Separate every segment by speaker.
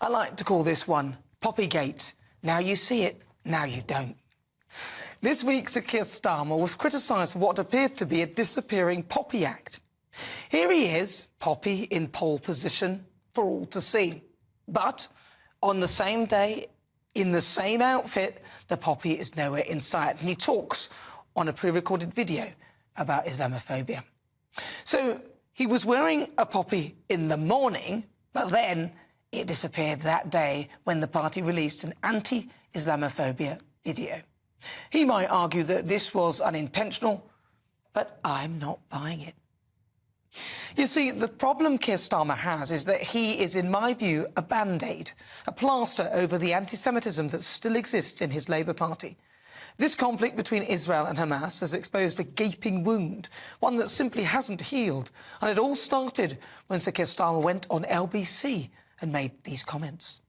Speaker 1: I like to call this one Poppygate. Now you see it, now you don't. This week, Keir Starmer was criticised for what appeared to be a disappearing Poppy act. Here he is, Poppy in pole position for all to see. But on the same day, in the same outfit, the Poppy is nowhere in sight. And he talks on a pre-recorded video about Islamophobia. So he was wearing a Poppy in the morning, but then it disappeared that day when the party released an anti-Islamophobia video. He might argue that this was unintentional, but I'm not buying it. You see, the problem Keir Starmer has is that he is, in my view, a band-aid, a plaster over the anti-Semitism that still exists in his Labour Party. This conflict between Israel and Hamas has exposed a gaping wound, one that simply hasn't healed. And it all started when Sir Keir Starmer went on LBC and made these comments.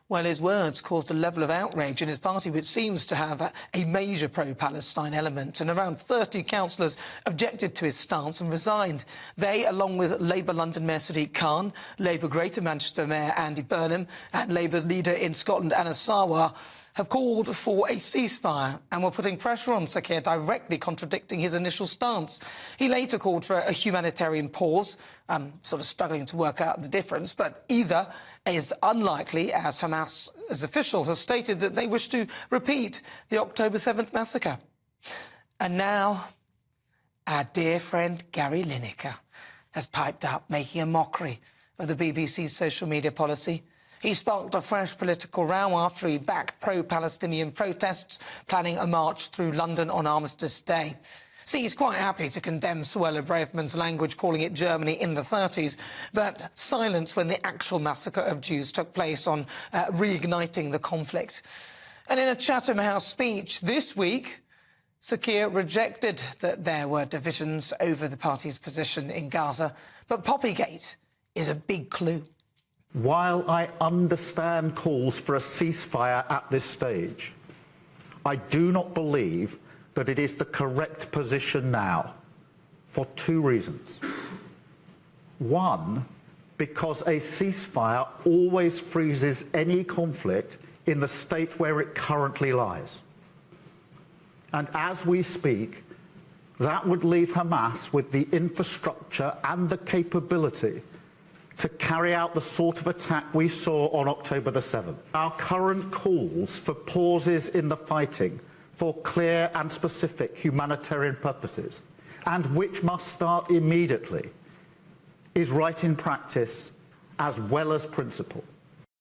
Speaker 1: Well, his words caused a level of outrage in his party, which seems to have a major pro-Palestine element, and around 30 councillors objected to his stance and resigned. They, along with Labour London Mayor Sadiq Khan, Labour Greater Manchester Mayor Andy Burnham and Labour leader in Scotland Anna Sarwar, have called for a ceasefire and were putting pressure on Sir Keir, directly contradicting his initial stance. He later called for a humanitarian pause. I'm sort of struggling to work out the difference, but either is unlikely, as Hamas, as official, has stated that they wish to repeat the October 7th massacre. And now, our dear friend Gary Lineker has piped up, making a mockery of the BBC's social media policy. He sparked a fresh political row after he backed pro-Palestinian protests, planning a march through London on Armistice Day. See, he's quite happy to condemn Suella Braverman's language, calling it Germany in the 30s, but silence when the actual massacre of Jews took place on reigniting the conflict. And in a Chatham House speech this week, Sir Keir rejected that there were divisions over the party's position in Gaza, but Poppygate is a big clue.
Speaker 2: While I understand calls for a ceasefire at this stage, I do not believe that it is the correct position now, for two reasons. One, because a ceasefire always freezes any conflict in the state where it currently lies. And as we speak, that would leave Hamas with the infrastructure and the capability to carry out the sort of attack we saw on October the 7th. Our current calls for pauses in the fighting for clear and specific humanitarian purposes, and which must start immediately, is right in practice as well as principle.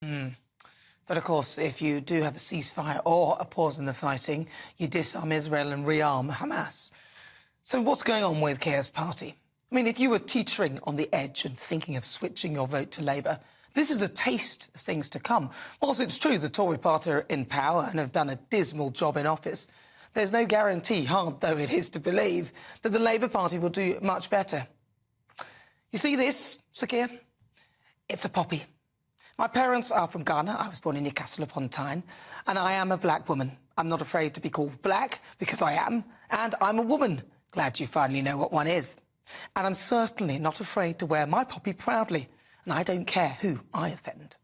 Speaker 1: But of course, if you do have a ceasefire or a pause in the fighting, you disarm Israel and rearm Hamas. So what's going on with Keir's party? I mean, if you were teetering on the edge and thinking of switching your vote to Labour, this is a taste of things to come. Whilst it's true the Tory party are in power and have done a dismal job in office, there's no guarantee, hard though it is to believe, that the Labour Party will do much better. You see this, Sir Keir? It's a poppy. My parents are from Ghana. I was born in Newcastle upon Tyne, and I am a black woman. I'm not afraid to be called black, because I am, and I'm a woman. Glad you finally know what one is. And I'm certainly not afraid to wear my poppy proudly, and I don't care who I offend.